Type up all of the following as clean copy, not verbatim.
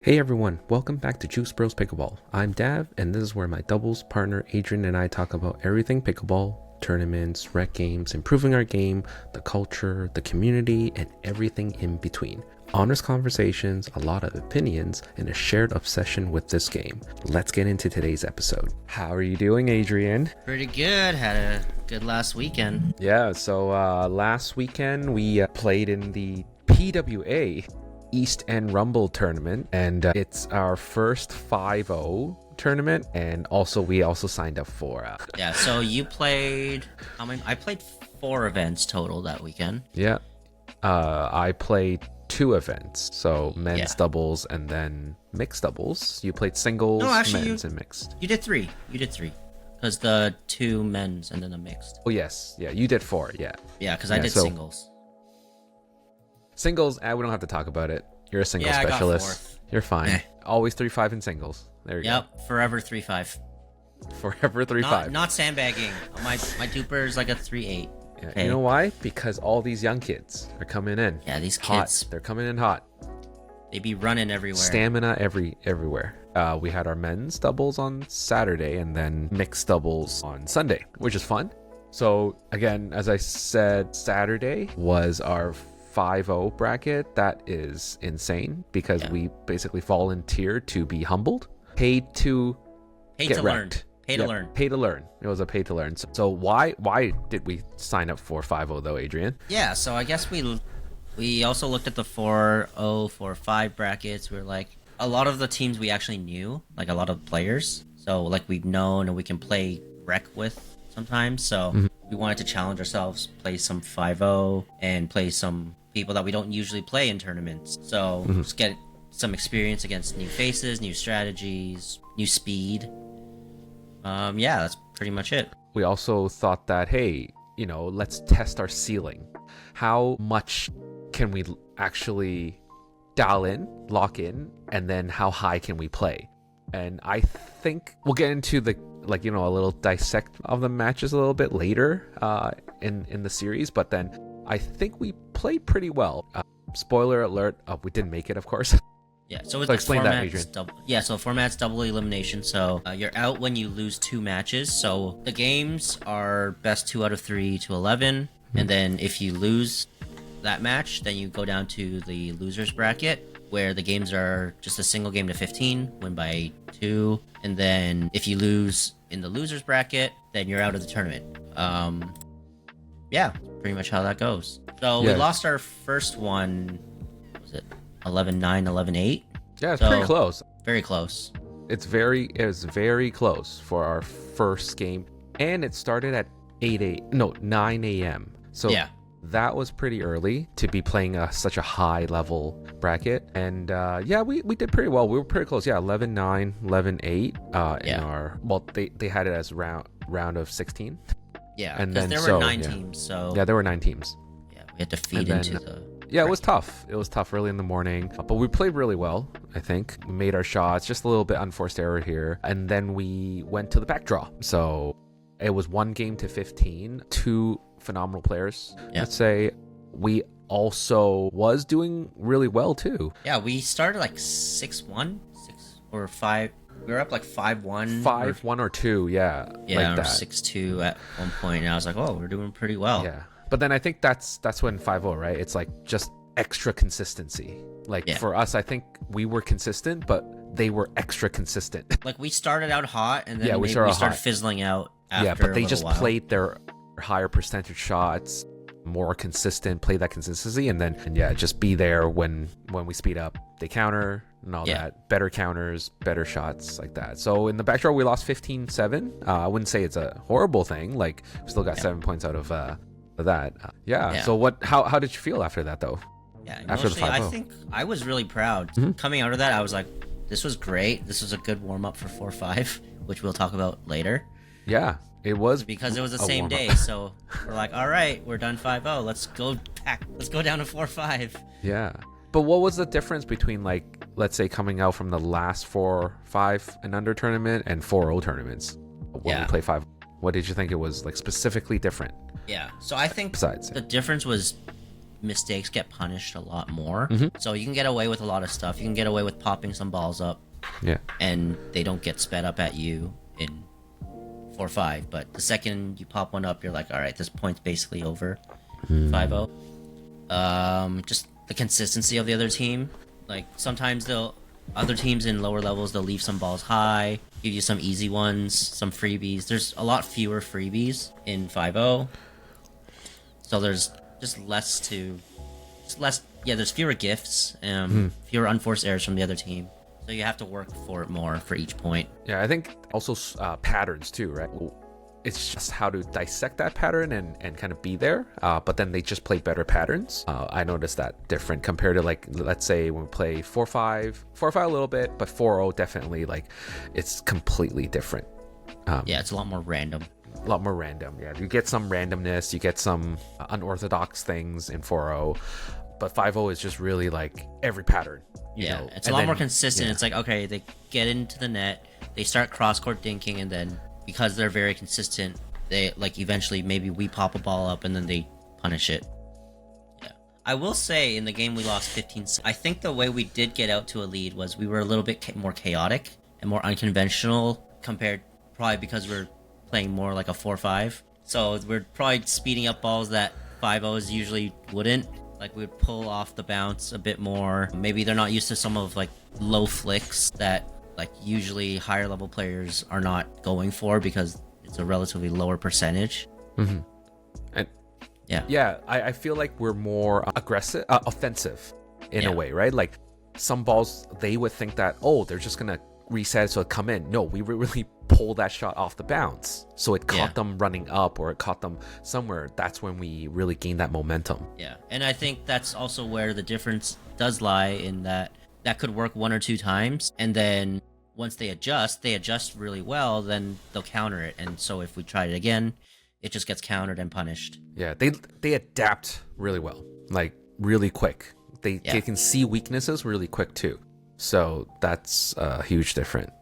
Hey everyone, welcome back to Juice Bros Pickleball. I'm Dav, and this is where my doubles partner Adrian and I talk about everything pickleball, tournaments, rec games, improving our game, the culture, the community, and everything in between. Honest conversations, a lot of opinions, and a shared obsession with this game. Let's get into today's episode. How are you doing, Adrian? Pretty good. Had a good last weekend. Yeah, so last weekend we played in the PWA East End Rumble tournament, and it's our first 5-0 tournament, and we also signed up for Yeah, so you played how many? I played 4 events total that weekend. Yeah, I played 2 events, so men's doubles and then mixed doubles. You played singles, men's, and mixed. You did 3. Because the 2 men's and then the mixed. Oh yes, yeah, you did 4. Yeah, because I did singles. Singles, we don't have to talk about it. You're a singles specialist. You're fine. Always 3-5 in singles. There you go. Yep, forever 3-5. Forever 3-5. Not sandbagging. My duper is like a 3-8. Yeah, okay. You know why? Because all these young kids are coming in. Yeah, these hot. kids. They're coming in hot. They be running everywhere. Stamina everywhere. We had our men's doubles on Saturday and then mixed doubles on Sunday, which is fun. So again, as I said, Saturday was our 5-0 bracket. That is insane because we basically volunteered to be humbled, paid to learn. Pay to learn. It was a pay to learn. So why did we sign up for 5-0 though, Adrian? Yeah, so I guess we also looked at the 4-0, 4-5 brackets. We're like, a lot of the teams we actually knew, like a lot of players. So like we've known and we can play rec with sometimes. So we wanted to challenge ourselves, play some 5-0 and play some people that we don't usually play in tournaments. So just get some experience against new faces, new strategies, new speed. That's pretty much it. We also thought that, hey, let's test our ceiling. How much can we actually dial in, lock in, and then how high can we play? And I think we'll get into the a little dissect of the matches a little bit later in the series, but then I think we played pretty well. Spoiler alert, we didn't make it, of course. Yeah, so explain that, Adrian. So format's double elimination. So you're out when you lose 2 matches. So the games are best 2 out of 3 to 11, and then if you lose that match, then you go down to the losers bracket, where the games are just a single game to 15, win by 2, and then if you lose in the losers bracket, then you're out of the tournament. Pretty much how that goes. So we lost our first one. What was it 11-9, 11-8? Yeah, it's pretty close. Very close. It was very close for our first game, and it started at 9 a.m. So that was pretty early to be playing such a high level bracket. And we did pretty well. We were pretty close. 11-9, 11-8 in our, they had it as round of 16. Yeah, and then there were 9 teams. So there were 9 teams. Yeah, we had to feed into the. Yeah, it was tough. It was tough early in the morning, but we played really well, I think. We made our shots, just a little bit unforced error here. And then we went to the back draw. So it was 1 game to 15, 2 phenomenal players. Yeah. Let's say we also was doing really well too. Yeah, we started like 6-1, 6 or 5. We were up like 5-1. 5-1 or 2, yeah. Yeah, like or 6-2 at one point. And I was like, oh, we're doing pretty well. Yeah. But then I think that's when 5-0, right? It's like just extra consistency. For us, I think we were consistent, but they were extra consistent. Like we started out hot, and then we started fizzling out after Yeah, but they just while. Played their higher percentage shots, more consistent, play that consistency, and then just be there when we speed up. They counter and all that. Better counters, better shots like that. So in the back draw, we lost 15-7. I wouldn't say it's a horrible thing. Like we still got 7 points out of that. So how did you feel after that though? After the 5-0? I think I was really proud. Coming out of that, I was like, this was great. This was a good warm-up for 4-5, which we'll talk about later. Yeah, it was. Because it was the same day, so we're like, all right, we're done 5-0. Let's go down to 4-5. Yeah. But what was the difference between, like, let's say coming out from the last 4-5 and under tournament and 4-0 tournaments when we play 5? What did you think it was, like, specifically different? Yeah, so I think the difference was mistakes get punished a lot more. Mm-hmm. So you can get away with a lot of stuff. You can get away with popping some balls up. Yeah. And they don't get sped up at you in 4-5. But the second you pop one up, you're like, all right, this point's basically over. 5-0. Just the consistency of the other team. Like sometimes other teams in lower levels, they'll leave some balls high, give you some easy ones, some freebies. There's a lot fewer freebies in 5-0. So there's just less. Yeah, there's fewer gifts, fewer unforced errors from the other team. So you have to work for it more for each point. Yeah, I think also patterns too, right? It's just how to dissect that pattern and kind of be there. But then they just play better patterns. I noticed that different compared to, like, let's say when we play 4-5 a little bit, but 4-0 definitely, like, it's completely different. Yeah, it's a lot more random. A lot more random. Yeah, you get some randomness, you get some unorthodox things in 4-0, but 5-0 is just really like every pattern. You know? It's a lot more consistent. Yeah. It's like, okay, they get into the net, they start cross-court dinking, and then because they're very consistent, they, like, eventually maybe we pop a ball up and then they punish it. Yeah. I will say in the game we lost 15. I think the way we did get out to a lead was we were a little bit more chaotic and more unconventional compared, probably because we're playing more like a 4-5. So we're probably speeding up balls that 5-0s usually wouldn't. Like, we would pull off the bounce a bit more. Maybe they're not used to some of, like, low flicks that, like, usually higher level players are not going for because it's a relatively lower percentage. Mm-hmm. And I feel like we're more aggressive, offensive in a way, right? Like, some balls, they would think that, oh, they're just gonna reset so it come in. No, we really pull that shot off the bounce, so it caught them running up, or it caught them somewhere. That's when we really gain that momentum. Yeah, and I think that's also where the difference does lie, in that could work one or two times, and then once they adjust really well, then they'll counter it. And so if we try it again, it just gets countered and punished. Yeah, they adapt really well, like really quick. They can see weaknesses really quick too. So that's a huge difference.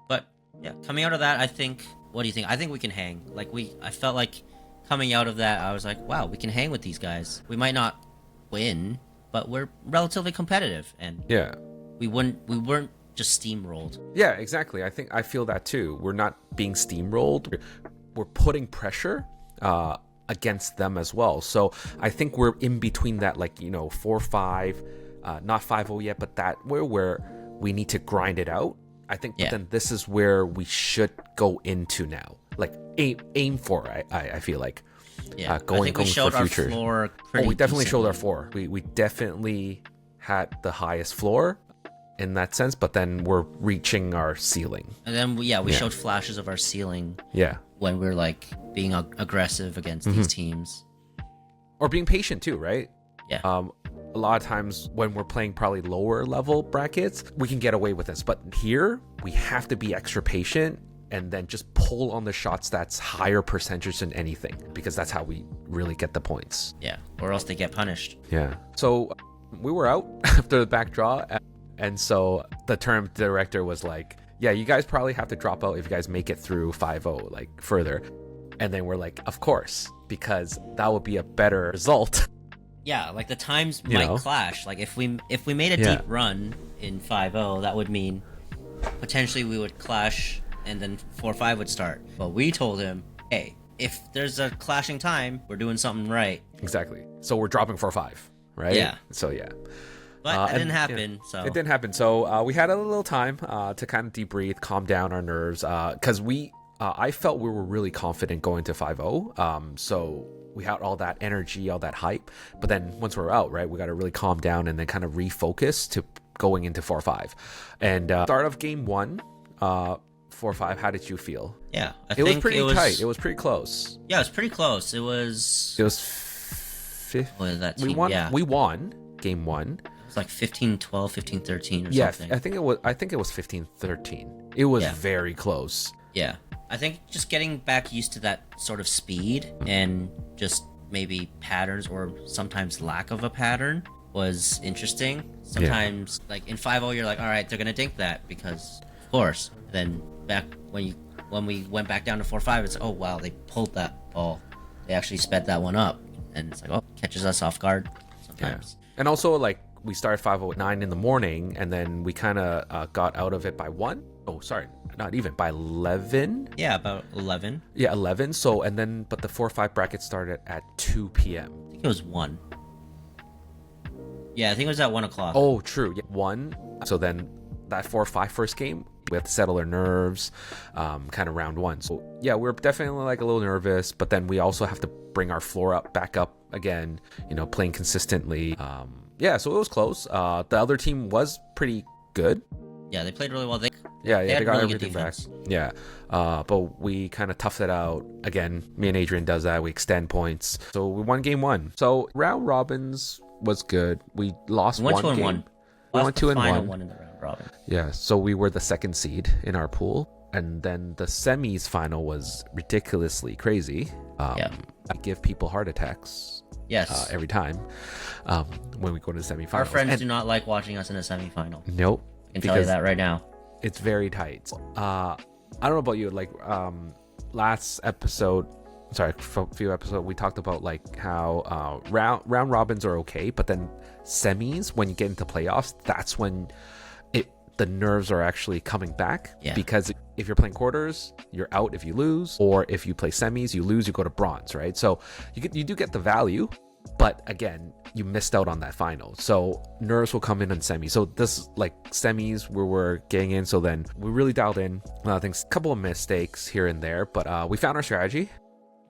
But yeah, coming out of that, I think, what do you think? I think we can hang. Like, I felt like coming out of that, I was like, wow, we can hang with these guys. We might not win, but we're relatively competitive, and we weren't just steamrolled. Yeah, exactly. I feel that too. We're not being steamrolled. We're putting pressure against them as well. So I think we're in between that, like, 4-5. Not 5-0 yet, but that where we need to grind it out. I think but then this is where we should go into now. Like, aim for, I feel like. Yeah, going we showed for future. Our floor we definitely decently. showed our floor. We definitely had the highest floor in that sense, but then we're reaching our ceiling. And then we showed flashes of our ceiling. Yeah. When we're, like, being aggressive against these teams. Or being patient too, right? Yeah. A lot of times when we're playing probably lower level brackets, we can get away with this. But here, we have to be extra patient and then just pull on the shots that's higher percentage than anything, because that's how we really get the points. Yeah, or else they get punished. Yeah. So we were out after the back draw, and so the tournament director was like, yeah, you guys probably have to drop out if you guys make it through 5-0, like, further. And then we're like, of course, because that would be a better result. Yeah, like, the times might clash. Like, if we made a deep run in 5-0, that would mean potentially we would clash and then 4-5 would start. But we told him, hey, if there's a clashing time, we're doing something right. Exactly. So we're dropping 4-5, right? Yeah. So but it didn't happen. So it didn't happen. So we had a little time to kind of debrief, calm down our nerves, because I felt we were really confident going to 5-0. So we had all that energy, all that hype. But then once we're out, right, we got to really calm down and then kind of refocus to going into 4-5. And start of game one, 4-5, how did you feel? Yeah, it was pretty tight. It was pretty close. Yeah, it was pretty close. It was fifth. What is that team? We won game one. It was like 15-12, 15-13 or something. Yeah, I think it was 15-13. It was very close. Yeah. I think just getting back used to that sort of speed and just maybe patterns, or sometimes lack of a pattern, was interesting. Sometimes, like, in 5-0, you're like, all right, they're going to dink that because, of course. Then back when we went back down to 4-5, it's, oh, wow, they pulled that ball. They actually sped that one up. And it's like, oh, catches us off guard. So sometimes. And also, like, we started 5:09 in the morning, and then we kind of got out of it by 1. Oh, sorry, not even, by 11. Yeah, about 11. Yeah, 11. So, and then, but the 4-5 bracket started at 2 p.m. I think it was 1. Yeah, I think it was at 1 o'clock. Oh, true. Yeah, 1. So then that 4-5 first game, we have to settle our nerves, kind of round 1. So yeah, we're definitely like a little nervous, but then we also have to bring our floor back up again, playing consistently. Yeah, so it was close. The other team was pretty good. Yeah, they played really well. They got really everything back. Yeah, but we kind of toughed it out. Again, me and Adrian does that. We extend points. So we won game 1. So round robins was good. We lost one game. 1. We went 2 and 1. One in the round robin. Yeah, so we were the second seed in our pool. And then the semis final was ridiculously crazy. I give people heart attacks. Yes. Every time when we go to the semifinals. Our friends do not like watching us in a semifinal. Nope. I can tell you that right now. It's very tight. I don't know about you. Like last episode, sorry, a few episodes, we talked about like how round robins are okay, but then semis, when you get into playoffs, that's when the nerves are actually coming back. Yeah. Because if you're playing quarters, you're out if you lose, or if you play semis, you lose, you go to bronze, right? So you do get the value, but again, you missed out on that final. So nerves will come in semis. So this like semis where we're getting in. So then we really dialed in. I think a couple of mistakes here and there, but we found our strategy.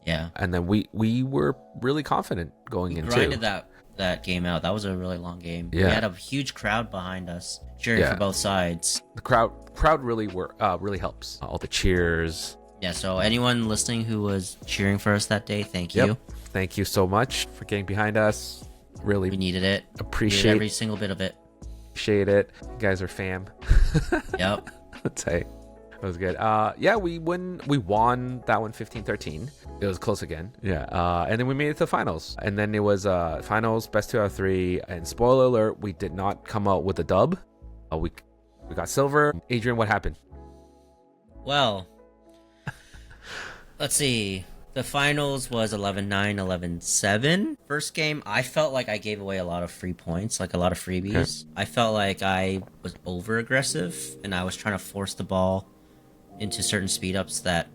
Yeah. And then we were really confident going into. Grinded that game out. That was a really long game. Yeah. We had a huge crowd behind us cheering for both sides. The crowd really helps. All the cheers. Yeah, so anyone listening who was cheering for us that day, thank you. Thank you so much for getting behind us. Really, we needed it. Appreciate every single bit of it. Appreciate it. You guys are fam. Yep. Let's say it was good. We won that one 15-13. It was close again. And then we made it to the finals. And then it was finals, best 2 out of 3. And spoiler alert, we did not come out with a dub. We got silver. Adrian, what happened? Well, let's see. The finals was 11-9, 11-7. First game, I felt like I gave away a lot of free points, like a lot of freebies. Okay. I felt like I was over-aggressive, and I was trying to force the ball into certain speed-ups that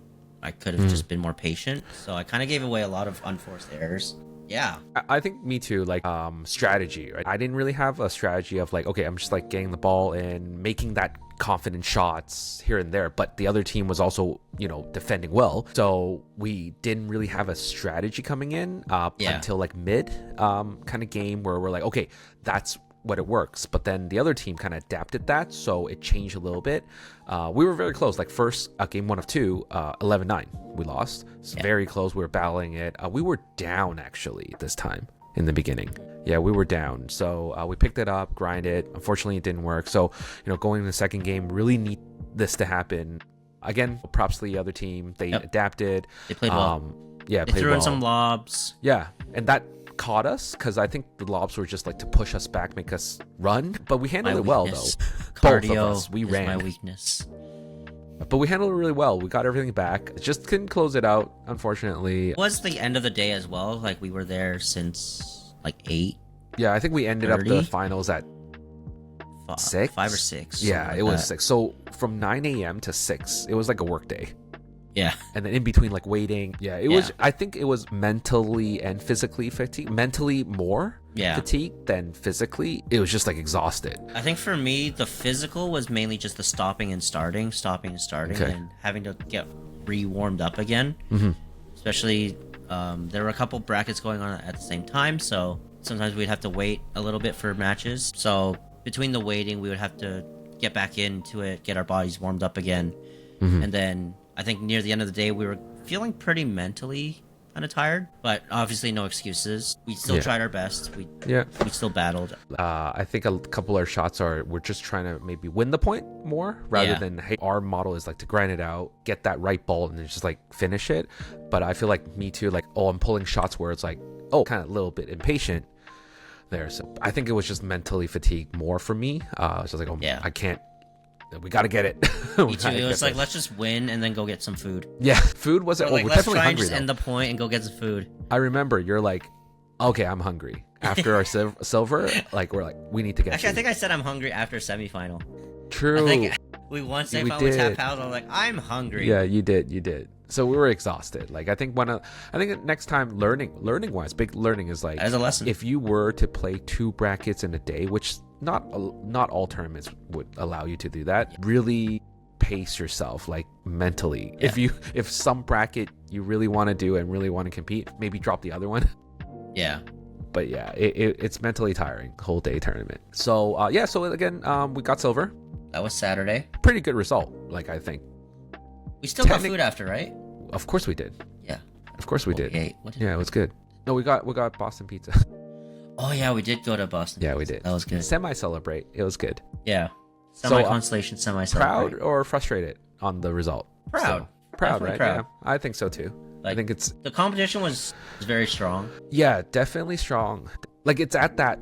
I could have just been more patient. So I kind of gave away a lot of unforced errors. Yeah. I think me too, like strategy, right? I didn't really have a strategy of like, okay, I'm just like getting the ball in, making that confident shots here and there, but the other team was also, defending well. So we didn't really have a strategy coming in until like mid kind of game where we're like, okay, that's what it works. But then the other team kind of adapted that, so it changed a little bit. We were very close, like first game 1 of 2, 11-9 we lost. It's very close. We were battling it. We were down actually this time in the beginning. We were down, so we picked it up, grind it. Unfortunately it didn't work, so going in the second game, really need this to happen again. Props to the other team. They adapted. They played well. They threw in some lobs. And that caught us, because I think the lobs were just like to push us back, make us run, but we handled it well though. Cardio Both of us, we ran. My weakness, but we handled it really well. We got everything back, just couldn't close it out, unfortunately. It was the end of the day as well, like we were there since like 8. I think we ended up the finals at 6, 5 or 6. It was 6. So from 9 a.m. to 6, it was like a work day. Yeah. And then in between, like waiting. Was, I think it was mentally and physically fatigued. Mentally more fatigued than physically. It was just like exhausted. I think for me, the physical was mainly just the stopping and starting, and having to get re-warmed up again. Especially, there were a couple brackets going on at the same time, so sometimes we'd have to wait a little bit for matches. So between the waiting, we would have to get back into it, get our bodies warmed up again, and then I think near the end of the day, we were feeling pretty mentally kind of tired, but obviously no excuses. We still tried our best. We still battled. I think a couple of our shots we're just trying to maybe win the point more rather than, hey, our model is like to grind it out, get that right ball, and then just like finish it. But I feel like me too, like, I'm pulling shots where it's like, kind of a little bit impatient there. So I think it was just mentally fatigued more for me. So like, I can't. We got to get it. Me too. It was like, let's just win and then go get some food. Yeah, food wasn't. Like, we're let's definitely try hungry, and just end the point and go get some food. I remember you're like, okay, I'm hungry, after our silver, like we're like, we need to get Actually, I food. think I said I'm hungry after semifinal. True. I think we won semifinal, we tapped paddles. I was like, I'm hungry. Yeah, you did. So we were exhausted. Like I think next time learning wise, big learning is like as a lesson. If you were to play 2 brackets in a day, which not all tournaments would allow you to do that, really pace yourself like mentally. Yeah. If some bracket you really want to do and really want to compete, maybe drop the other one. Yeah. But yeah, it's mentally tiring, whole day tournament. So so again, we got silver. That was Saturday. Pretty good result, like I think. We still got food after, right? Of course we did. Yeah. Of course we did. What Yeah, it was good. No, we got Boston pizza. Oh yeah, we did go to Boston. Yeah, we did. That was good. Semi-celebrate. It was good. Yeah. Semi-constellation, semi-celebrate. Proud or frustrated on the result? Proud. Proud, Definitely right? proud. Yeah, I think so too. Like, I think it's the competition was very strong. Yeah, definitely strong. Like it's at that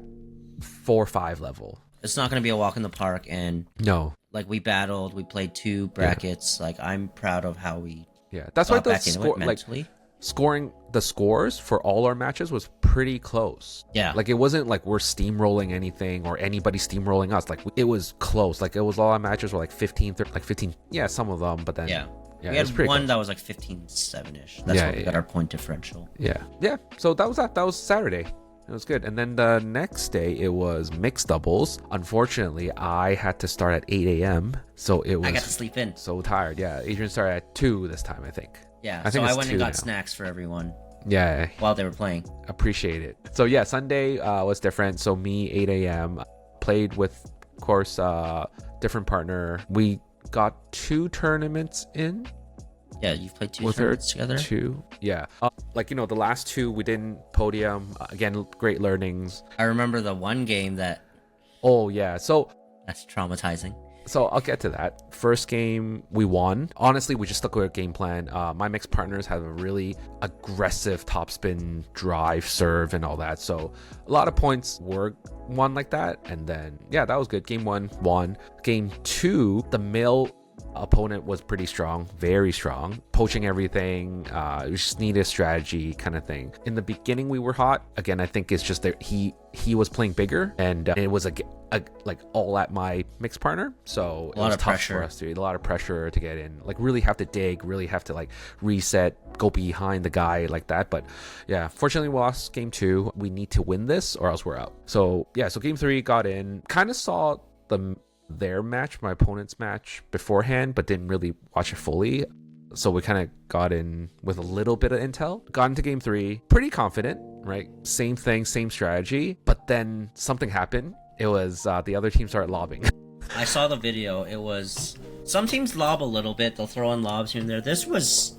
4-5 level. It's not going to be a walk in the park, and No. like we battled, we played 2 brackets. Yeah. Like I'm proud of how we. Yeah, that's why the scoring the scores for all our matches was pretty close. Yeah. Like it wasn't like we're steamrolling anything or anybody steamrolling us. Like it was close. Like it was all our matches were like 15, like 15. Yeah, some of them, but then yeah we it had was pretty one close. that was like 15-7ish. That's what we got our point differential. Yeah. So that was Saturday. It was good. And then the next day it was mixed doubles. Unfortunately, I had to start at 8 a.m. So it was I got to sleep in. So tired. Yeah. Adrian started at 2 this time, I think. Yeah. I think so I went and got now. snacks for everyone. Yeah. While they were playing. Appreciate it. So yeah, Sunday was different. So me 8 a.m. played with, of course, different partner. We got 2 tournaments in. Yeah, you've played 2 tournaments together? 2. Yeah. Like, the last 2 we didn't podium. Again, great learnings. I remember the one game that... Oh, yeah. So... That's traumatizing. So I'll get to that. First game, we won. Honestly, we just stuck with our game plan. My mixed partners have a really aggressive topspin drive, serve, and all that. So a lot of points were won like that. And then, yeah, that was good. Game 1, won. Game 2, the male opponent was pretty strong, very strong, poaching everything. We just needed a strategy kind of thing. In the beginning we were hot. Again, I think it's just that he was playing bigger, and it was like all at my mixed partner, so it was tough for us to, a lot of pressure to get in, like really have to dig, really have to like reset, go behind the guy like that. But yeah, fortunately we lost game 2. We need to win this or else we're out. So yeah, so game 3 got in, kind of saw their match, my opponent's match beforehand, but didn't really watch it fully. So we kind of got in with a little bit of intel. Got into game 3, pretty confident, right? Same thing, same strategy. But then something happened. It was the other team started lobbing. I saw the video. It was... Some teams lob a little bit. They'll throw in lobs here and there. This was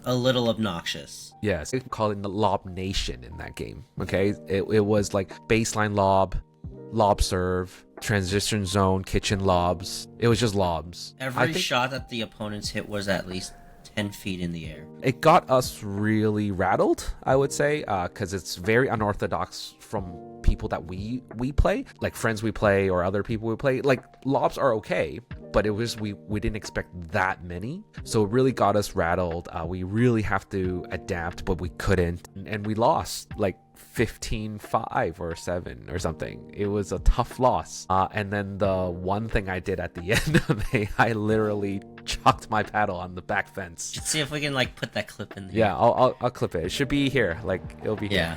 a little obnoxious. Yes, they call it the Lob Nation in that game, okay? It was like baseline lob serve, transition zone, kitchen lobs. It was just lobs. Every shot that the opponents hit was at least 10 feet in the air. It got us really rattled, I would say, because it's very unorthodox from people that we play, like friends we play or other people we play. Like lobs are okay, but it was we didn't expect that many, so it really got us rattled. We really have to adapt, but we couldn't, and we lost like 15-5 or 7 or something. It was a tough loss. And then the one thing I did at the end of it, I literally chucked my paddle on the back fence. Let's see if we can like put that clip in there. Yeah, I'll clip it. It should be here. Like it'll be here. Yeah.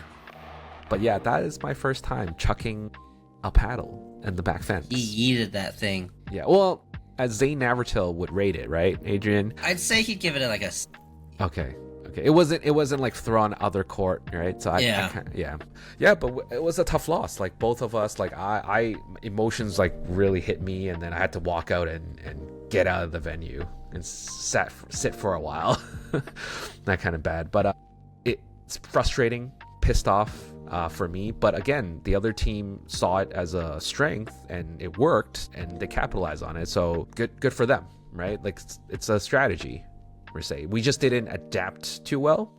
But yeah, that is my first time chucking a paddle in the back fence. He yeeted that thing. Yeah, well, as Zane Navratil would rate it, right, Adrian? I'd say he'd give it like a... Okay. It wasn't like throw on other court, right? So yeah, but it was a tough loss. Like both of us, like I emotions like really hit me, and then I had to walk out and get out of the venue and sit for a while. That kind of bad, but it's frustrating, pissed off for me. But again, the other team saw it as a strength, and it worked, and they capitalized on it. So good for them, right? Like it's a strategy. We just didn't adapt too well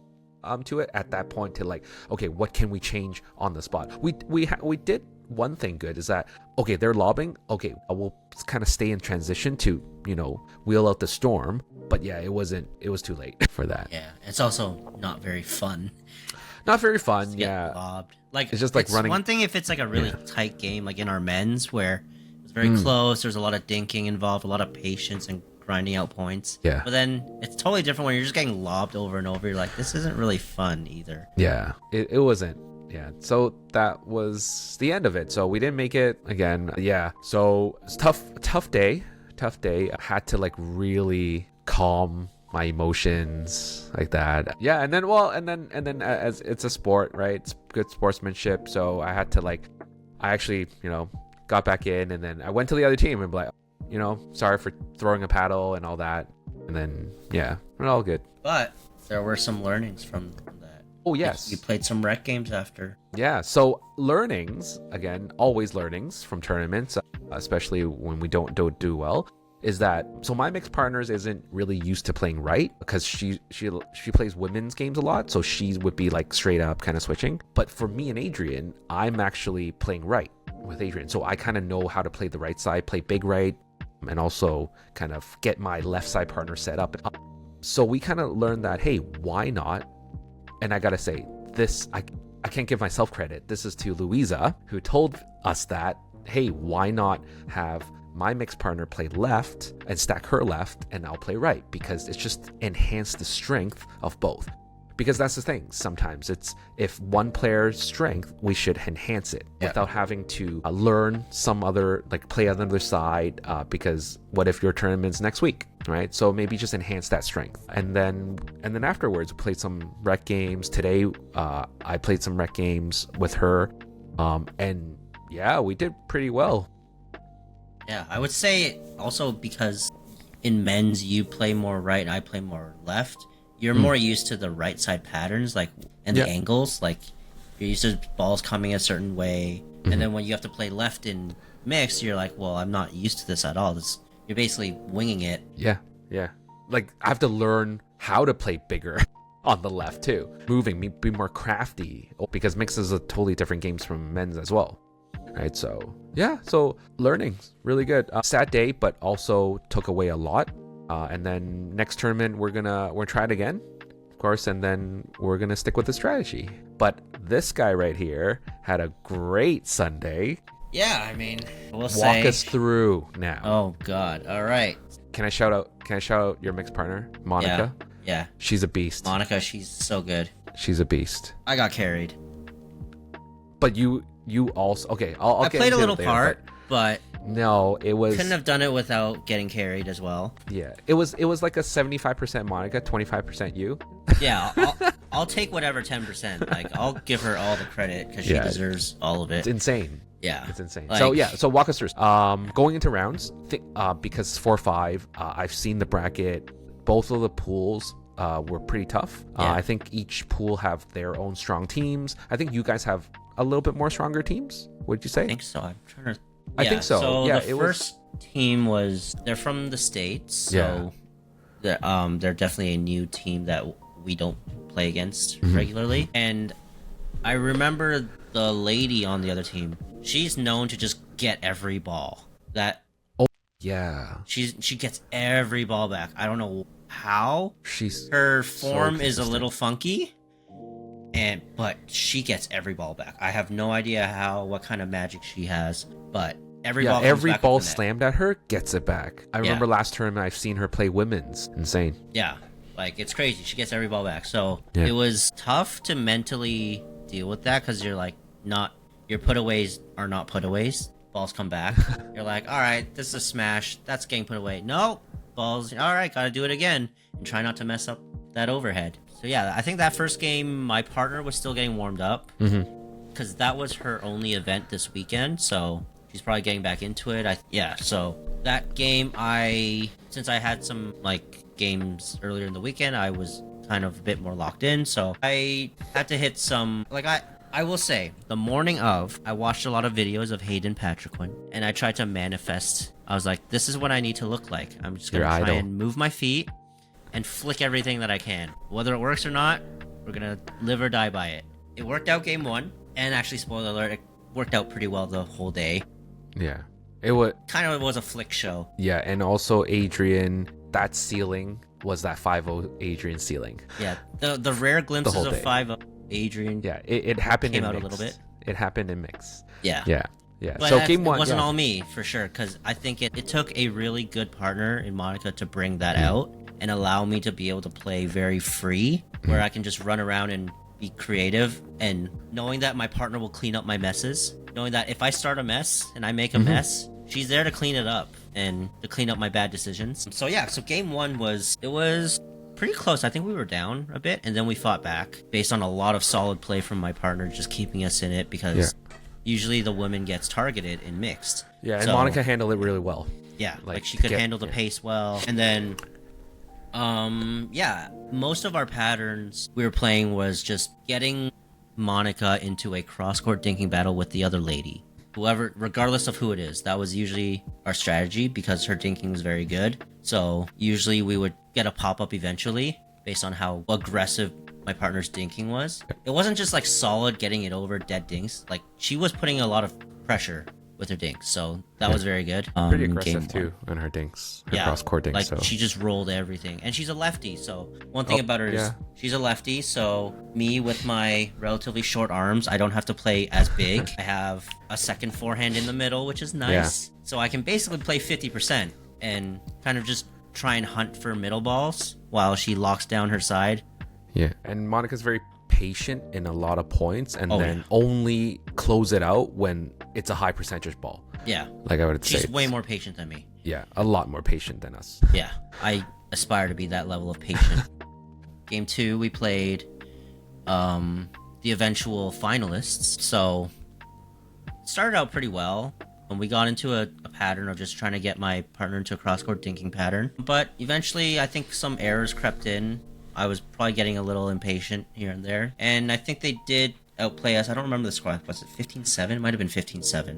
to it at that point to like, okay, what can we change on the spot? We did one thing good, is that okay, they're lobbing, okay, we'll kind of stay in transition to wheel out the storm. But yeah, it was too late for that. Yeah, it's also not very fun. Not very fun. Get Yeah. lobbed. Like It's just like running. One thing if it's like a really tight game, like in our men's, where it's very close. There's a lot of dinking involved, a lot of patience and grinding out points. Yeah. But then it's totally different when you're just getting lobbed over and over. You're like, this isn't really fun either. Yeah. It wasn't. Yeah. So that was the end of it. So we didn't make it again. Yeah. So it's tough day. I had to like really calm my emotions like that. Yeah. And then as it's a sport, right? It's good sportsmanship. So I had to like, I actually, got back in, and then I went to the other team and be like, sorry for throwing a paddle and all that. And then, yeah, we're all good. But there were some learnings from that. Oh, yes. You played some rec games after. Yeah. So learnings, again, always learnings from tournaments, especially when we don't do well, is that, so my mixed partners isn't really used to playing right because she plays women's games a lot. So she would be like straight up kind of switching. But for me and Adrian, I'm actually playing right with Adrian. So I kind of know how to play the right side, play big right, and also kind of get my left side partner set up. So we kind of learned that, hey, why not? And I gotta say, this, I can't give myself credit. This is to Louisa, who told us that, hey, why not have my mixed partner play left and stack her left, and I'll play right, because it's just enhanced the strength of both. Because that's the thing, sometimes it's, if one player's strength, we should enhance it without having to learn some other, like play on the other side, because what if your tournament's next week, right? So maybe just enhance that strength. And then afterwards, we played some rec games. Today, I played some rec games with her, and yeah, we did pretty well. Yeah, I would say also because in men's you play more right and I play more left. You're more used to the right side patterns, like, and the angles. Like, you're used to balls coming a certain way, and then when you have to play left in mixed, you're like, well, I'm not used to this at all. You're basically winging it. Yeah. Like, I have to learn how to play bigger on the left too, moving, be more crafty, because mixed is a totally different games from men's as well, right? So yeah, so learning, really good. Sad day, but also took away a lot. And then next tournament, we're gonna try it again, of course, and then we're gonna stick with the strategy. But this guy right here had a great Sunday. Yeah, I mean, walk us through now. Oh God! All right. Can I shout out your mixed partner, Monica? Yeah. She's a beast. Monica, she's so good. She's a beast. I got carried. But you also, okay. I played a little part, but no, it was, couldn't have done it without getting carried as well. Yeah, it was like a 75% Monica, 25% you. Yeah, I'll take whatever 10%. Like, I'll give her all the credit because she deserves all of it. It's insane. Yeah, it's insane. Like, so walk us through. Going into rounds, because 4-5, I've seen the bracket. Both of the pools were pretty tough. I think each pool have their own strong teams. I think you guys have a little bit more stronger teams. Would you say? I think so. I'm trying to. I think so. So yeah, the first team they're from the States, so they're definitely a new team that we don't play against regularly. And I remember the lady on the other team. She's known to just get every ball. She gets every ball back. I don't know how. Her form is a little funky. But she gets every ball back. I have no idea what kind of magic she has, but every ball slammed at her gets it back. I remember last tournament I've seen her play women's. Insane. Yeah, like, it's crazy. She gets every ball back. So it was tough to mentally deal with that because you're like, your putaways are not putaways. Balls come back. You're like, all right, this is a smash. That's getting put away. No, balls. All right, gotta do it again and try not to mess up that overhead. So yeah, I think that first game, my partner was still getting warmed up because that was her only event this weekend. So she's probably getting back into it. So that game, since I had some like games earlier in the weekend, I was kind of a bit more locked in. So I had to hit some, like, I will say, the morning of, I watched a lot of videos of Hayden Patriquin, and I tried to manifest. I was like, this is what I need to look like. I'm just going to try and move my feet and flick everything that I can. Whether it works or not, we're going to live or die by it. It worked out game one, and actually, spoiler alert, it worked out pretty well the whole day. Yeah. It was a flick show. Yeah, and also Adrian, that ceiling was that 5-0 Adrian ceiling. Yeah, the rare glimpses of 5-0 Adrian. Yeah, it happened came in out mix. a little bit. It happened in mix. Yeah. Yeah. But So game one, it wasn't yeah. all me, for sure, because I think it took a really good partner in Monica to bring that out and allow me to be able to play very free, where I can just run around and be creative, and knowing that my partner will clean up my messes, knowing that if I start a mess and I make a mess, she's there to clean it up and to clean up my bad decisions. So yeah, so game one was pretty close. I think we were down a bit, and then we fought back based on a lot of solid play from my partner, just keeping us in it, because usually the woman gets targeted in mixed. Yeah, and So, Monica handled it really well. yeah, like, like she to could get- handle the pace well. And then most of our patterns we were playing was just getting Monica into a cross-court dinking battle with the other lady. Whoever, regardless of who it is, that was usually our strategy, because her dinking was very good. So usually we would get a pop-up eventually based on how aggressive my partner's dinking was. It wasn't just like solid getting it over dead dinks. Like, she was putting a lot of pressure with her dinks, so that was very good. Pretty game aggressive one. too on her dinks, her cross-court dinks. Like, so. she just rolled everything, and she's a lefty. So one thing about her is yeah. she's a lefty. So me, with my relatively short arms, I don't have to play as big. I have a second forehand in the middle, which is nice. So I can basically play 50% and kind of just try and hunt for middle balls while she locks down her side. Yeah, and Monica's very patient in a lot of points, and then yeah. only close it out when it's a high percentage ball. Yeah, Like I would say, she's way more patient than me. Yeah, a lot more patient than us. Yeah, I aspire to be that level of patient. Game two, we played the eventual finalists. So it started out pretty well, and we got into a pattern of just trying to get my partner into a cross-court dinking pattern. But eventually, I think some errors crept in. I was probably getting a little impatient here and there, and I think they did outplay us. I don't remember the score. Was it 15-7? It might have been 15-7.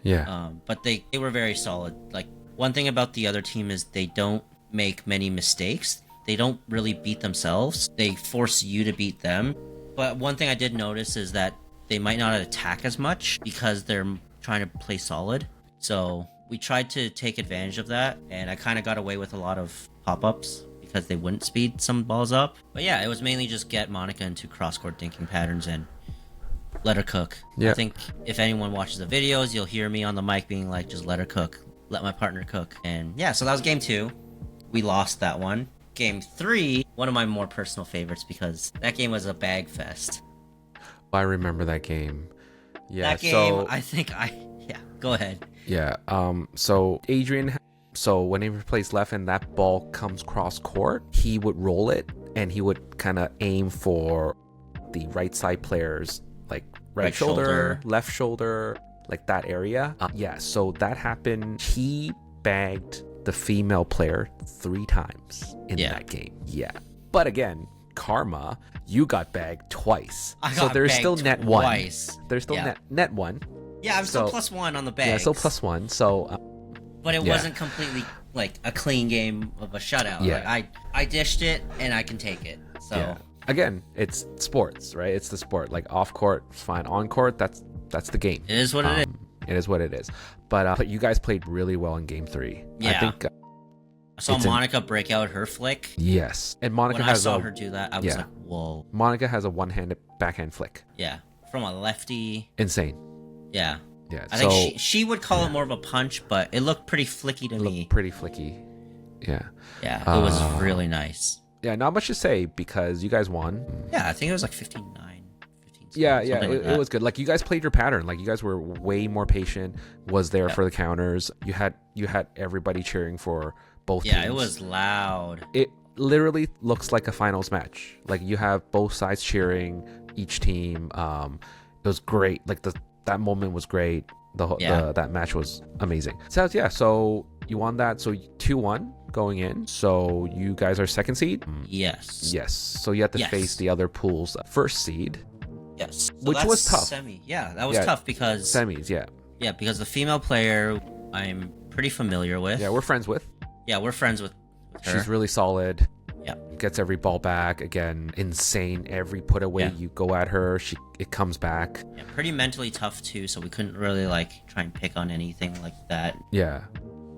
Yeah. But they were very solid. Like, one thing about the other team is they don't make many mistakes. They don't really beat themselves. They force you to beat them. But one thing I did notice is that they might not attack as much because they're trying to play solid. So we tried to take advantage of that, and I kind of got away with a lot of pop-ups because they wouldn't speed some balls up. But yeah, it was mainly just get Monica into cross-court dinking patterns and let her cook. Yeah. I think if anyone watches the videos, you'll hear me on the mic being like, just let her cook. Let my partner cook. And yeah, so that was game two. We lost that one. Game three, one of my more personal favorites, because that game was a bag fest. I remember that game. Yeah. That game, so yeah, go ahead. yeah. So Adrian. So whenever he plays left and that ball comes cross court, he would roll it and he would kind of aim for the right side players, like right shoulder, left shoulder, like that area. Yeah, so that happened. He bagged the female player 3 times in that game. Yeah. But again, karma, you got bagged twice. So there's still net twice. 1. There's still net 1. Yeah, I'm still So- +1 on the bag. Yeah, still +1. So But it Yeah. wasn't completely like a clean game of a shutout. Yeah. Like, I dished it and I can take it. So yeah. Again, it's sports, right? It's the sport. Like off court, fine. On court, that's the game. it is what it is. It is what it is. But you guys played really well in game 3. Yeah. I think I saw it's Monica break out her flick. yes. And Monica When I has saw a her do that, I was yeah. like, whoa. Monica has a one-handed backhand flick. Yeah. From a lefty. Insane. Yeah. Yeah. I so think she would call it more of a punch, but it looked pretty flicky to me. looked pretty flicky. Yeah. Yeah, it was really nice. Yeah, not much to say because you guys won. Yeah, I think it was like 15-9. 15, Yeah, something like it that. was good. Like you guys played your pattern. Like you guys were way more patient. Was there for the counters. You had everybody cheering for both teams. Yeah, it was loud. It literally looks like a finals match. Like you have both sides cheering each team. It was great. Like that moment was great. That match was amazing. So you won that. So 2-1 going in. So you guys are second seed. Yes. Yes. So you have to face the other pool's first seed. Yes. So Which was that's tough. Semi. Yeah, that was tough because Semis. Yeah. Yeah, because the female player I'm pretty familiar with. Yeah, we're friends with. Yeah, we're friends with her. She's really solid. Yeah. Gets every ball back. Again, insane. Every put away you go at her, it comes back. Yeah, pretty mentally tough too, so we couldn't really like try and pick on anything like that. Yeah.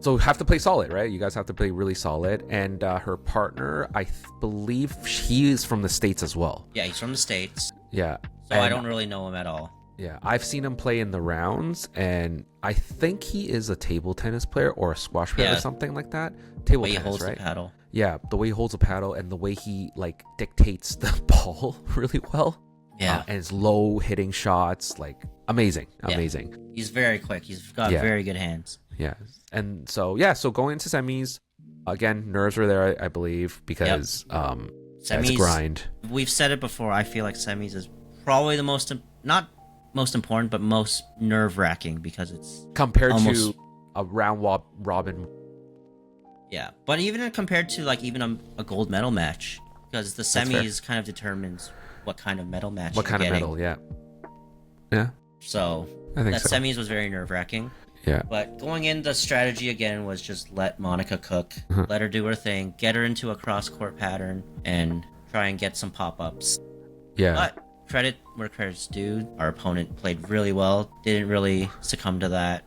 So have to play solid, right? You guys have to play really solid. And her partner, I believe he is from the States as well. Yeah, he's from the States. Yeah. So I don't really know him at all. Yeah, I've seen him play in the rounds, and I think he is a table tennis player or a squash player or something like that. Table The way tennis, he holds right? the paddle. Yeah, the way he holds a paddle and the way he like dictates the ball really well. Yeah. And his low hitting shots, like amazing. He's very quick. He's got very good hands. Yeah. And so going into semis, again, nerves were there, I believe, because Semis, it's a grind. We've said it before. I feel like semis is probably the most, not most important, but most nerve-wracking because it's compared to a round robin. Yeah, but even compared to like even a gold medal match, because the semis kind of determines what kind of medal match what kind of medal, yeah. So I think that semis was very nerve-wracking. Yeah. But going in, the strategy again was just let Monica cook, let her do her thing, get her into a cross-court pattern, and try and get some pop-ups. Yeah. But credit where credit's due. Our opponent played really well, didn't really succumb to that.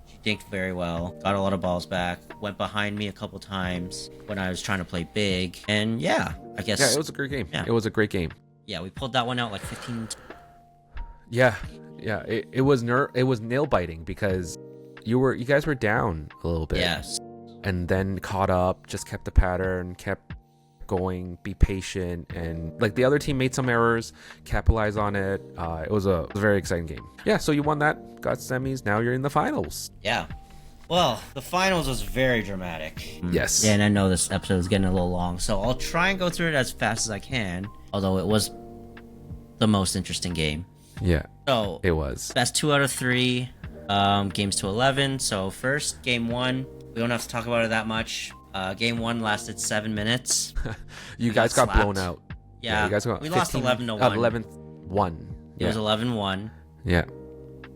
She dinked very well, got a lot of balls back, went behind me a couple times when I was trying to play big, and I guess... Yeah, it was a great game. Yeah. It was a great game. Yeah, we pulled that one out like 15... Yeah, it was nail biting because you guys were down a little bit. Yes. And then caught up, just kept the pattern, kept going, be patient, and like the other team made some errors, capitalize on it. It was a very exciting game. Yeah, so you won that, got semis, now you're in the finals. Yeah. Well, the finals was very dramatic. Yes. Yeah, and I know this episode is getting a little long, so I'll try and go through it as fast as I can, although it was the most interesting game. Yeah. So it was. Best 2 out of 3, games to 11. So first, game 1, we don't have to talk about it that much. Game 1 lasted 7 minutes. You guys got blown out. Yeah, you guys got we lost 11-1. 11-1. It was 11-1. Yeah.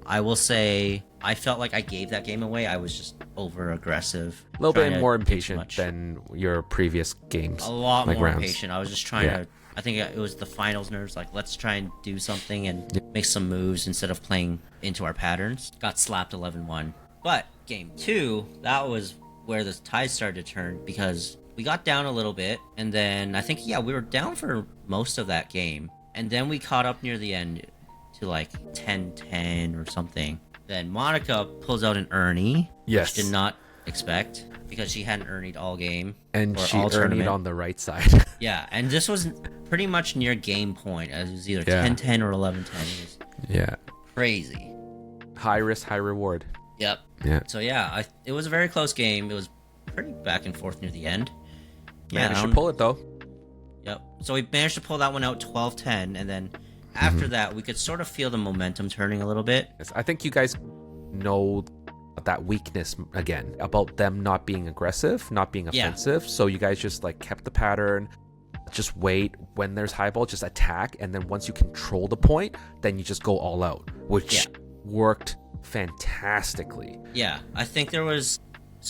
I will say, I felt like I gave that game away. I was just over-aggressive. A little bit more impatient than your previous games. A lot more rounds. impatient. I was just trying to... I think it was the finals nerves, like, let's try and do something and make some moves instead of playing into our patterns. Got slapped 11-1. But game 2, that was where the tide started to turn because we got down a little bit, and then I think, we were down for most of that game. And then we caught up near the end to, like, 10-10 or something. Then Monica pulls out an Ernie. Yes. Which did not expect because she hadn't Ernied all game. And she all Ernied on the right side. Yeah, and this was pretty much near game point. It was either 10-10 or 11-10. It was crazy. High risk, high reward. Yep. Yeah. So it was a very close game. It was pretty back and forth near the end. Managed to pull it though. Yep. So we managed to pull that one out 12-10, and then after that, we could sort of feel the momentum turning a little bit. Yes, I think you guys know that weakness again about them not being aggressive, not being offensive. So you guys just like kept the pattern. Just wait when there's high ball, just attack, and then once you control the point, then you just go all out, which worked fantastically. Yeah, I think there was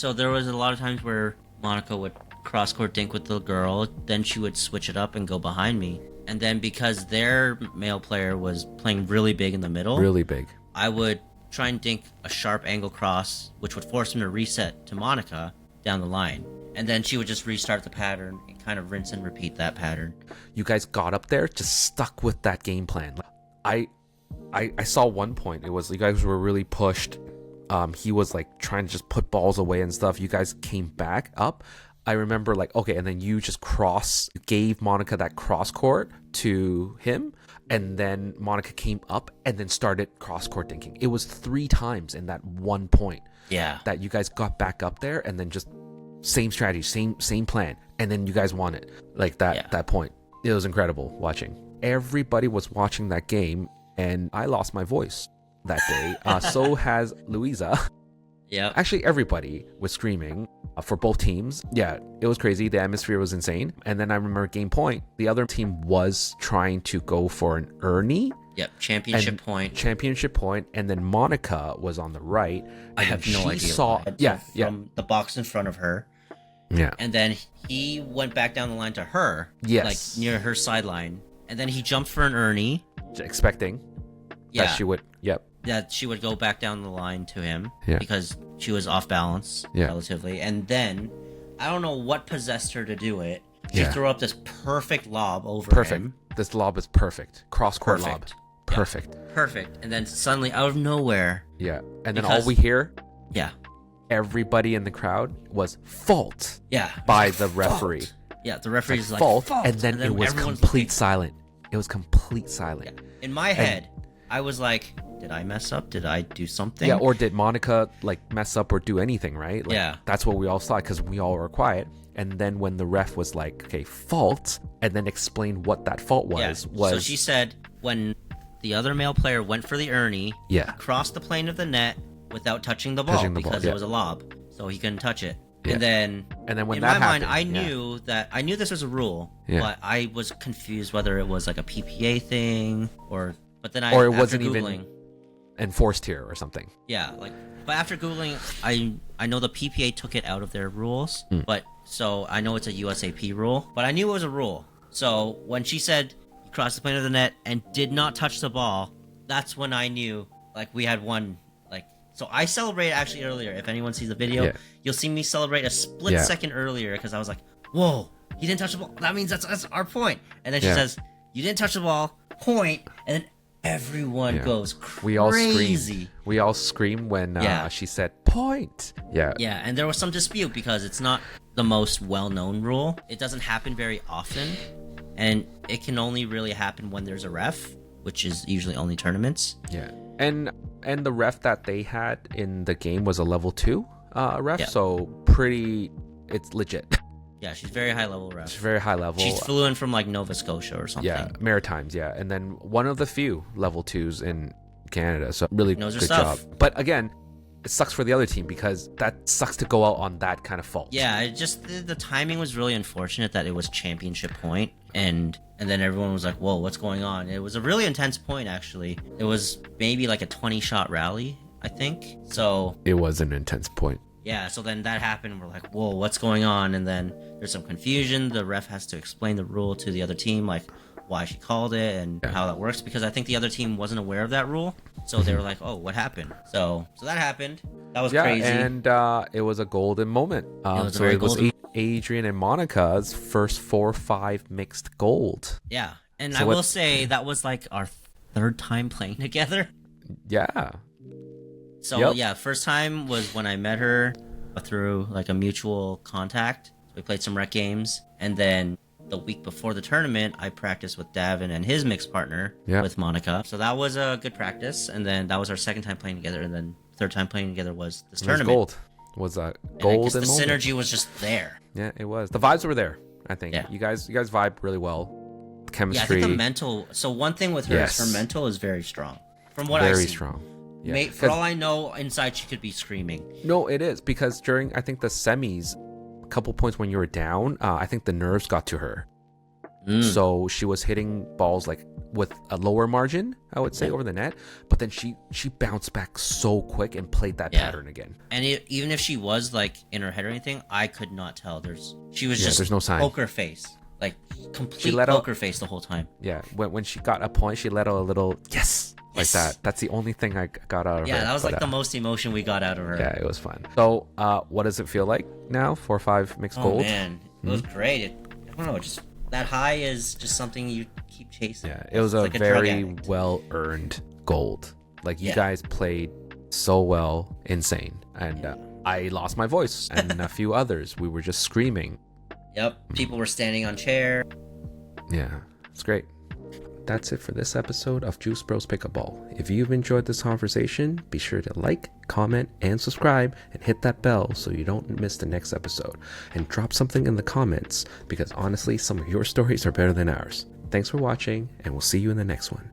a lot of times where Monica would cross court dink with the girl, then she would switch it up and go behind me, and then because their male player was playing really big in the middle, really big, I would try and dink a sharp angle cross, which would force him to reset to Monica down the line. And then she would just restart the pattern and kind of rinse and repeat that pattern. You guys got up there, just stuck with that game plan. I saw one point, it was you guys were really pushed. He was like trying to just put balls away and stuff. You guys came back up. I remember and then you just gave Monica that cross court to him. And then Monica came up and then started cross court dinking. It was 3 times in that one point. Yeah. That you guys got back up there and then just same strategy, same plan, and then you guys won it like that. That point, it was incredible watching. Everybody was watching that game, and I lost my voice that day. So has Louisa. Yeah. Actually, everybody was screaming for both teams. Yeah, it was crazy. The atmosphere was insane. And then I remember game point, the other team was trying to go for an Ernie. Yep, championship point. And then Monica was on the right. I have no idea. From the box in front of her. Yeah. And then he went back down the line to her. Yes. Like near her sideline. And then he jumped for an Ernie. Expecting that she would, that she would go back down the line to him because she was off balance relatively. And then I don't know what possessed her to do it. She Yeah. threw up this perfect lob over Perfect. him. This lob is perfect. Cross-court lob. Perfect. Perfect. Perfect. And then suddenly, out of nowhere, Yeah. And then Because- all we hear, yeah, everybody in the crowd, was fault yeah, by it was the like, referee. fault. Yeah, the referee's like fault. fault. And then it was everyone's complete looking- silent. It was complete silent. Yeah. In my head, I was like, did I mess up? Did I do something? Yeah, or did Monica like mess up or do anything, right? Like, Yeah. That's what we all saw because we all were quiet. And then when the ref was like, okay, fault, and then explained what that fault was, So she said when the other male player went for the Ernie, Yeah. crossed the plane of the net without touching the ball Touching the ball, because yeah. it was a lob, so he couldn't touch it. Yeah. And then when in that my mind, happened, I knew this was a rule, Yeah. but I was confused whether it was like a PPA thing but then Or it after wasn't Googling, even enforced here or something. yeah, like, but after Googling, I know the PPA took it out of their rules, but so I know it's a USAP rule, but I knew it was a rule. So when she said he crossed the plane of the net and did not touch the ball, that's when I knew like we had won. Like, so I celebrated actually earlier. If anyone sees the video, Yeah. you'll see me celebrate a split Yeah. second earlier because I was like, "Whoa, he didn't touch the ball. That means that's our point." And then she Yeah. says, "You didn't touch the ball. Point." And then everyone Yeah. goes crazy. We all screamed when Yeah. she said point. Yeah. Yeah, and there was some dispute because it's not the most well-known rule. It doesn't happen very often, and it can only really happen when there's a ref, which is usually only tournaments. Yeah. And the ref that they had in the game was a level 2 ref, Yeah. so it's legit. Yeah, she's very high-level ref. It's very high level. She's flew in from like Nova Scotia or something. Yeah, Maritimes, yeah. And then one of the few level 2s in Canada. So really Knows her good stuff. job. But again, it sucks for the other team because that sucks to go out on that kind of fault. Yeah, it just the timing was really unfortunate that it was championship point, and then everyone was like, "Whoa, what's going on?" It was a really intense point actually. It was maybe like a 20-shot rally, I think. So It was an intense point. yeah, so then that happened, and we're like, whoa, what's going on? And then there's some confusion. The ref has to explain the rule to the other team, like why she called it and how that works, because I think the other team wasn't aware of that rule. So they were like, oh, what happened? So that happened. That was crazy. And it was a golden moment. was a So very it was golden- Adrian and Monica's first 4-5 mixed gold. Yeah, and So I what- will say that was like our third time playing together. Yeah. So Yep. yeah, first time was when I met her through like a mutual contact. We played some rec games, and then the week before the tournament, I practiced with Davin and his mixed partner Yeah. with Monica. So that was a good practice, and then that was our second time playing together, and then third time playing together was this It was tournament. gold. It was a And I guess golden the moment. synergy was just there. Yeah, it was. The vibes were there, I think. Yeah. You guys vibe really well. Yeah, I Chemistry, think the mental. So one thing with her Yes. is her mental is very strong. From what I very see. strong. Yeah. For 'Cause- all I know, inside she could be screaming. No, it is because during I think the semis, a couple points when you were down, I think the nerves got to her. So she was hitting balls like with a lower margin, I would say, over the net. But then she bounced back so quick and played that Yeah. pattern again. And even if she was like in her head or anything, I could not tell. She was Yeah, just there's no sign. poker face, like complete let out- poker face the whole time. Yeah, when she got a point, she let out a little yes, like Yes. that. That's the only thing I got out of her. Yeah, that was But, like the most emotion we got out of her. Yeah, it was fun. So, what does it feel like now? 4-5 mixed Oh gold. man, it was great. I don't know, just that high is just something you keep chasing. Yeah, it was It's a like a drug very addict. well earned gold. Like you Yeah. guys played so well, insane, and I lost my voice, and a few others. We were just screaming. Yep, people were standing on chair. Yeah, it's great. That's it for this episode of Juice Bros Pickleball. If you've enjoyed this conversation, be sure to like, comment, and subscribe, and hit that bell so you don't miss the next episode. And drop something in the comments, because honestly, some of your stories are better than ours. Thanks for watching, and we'll see you in the next one.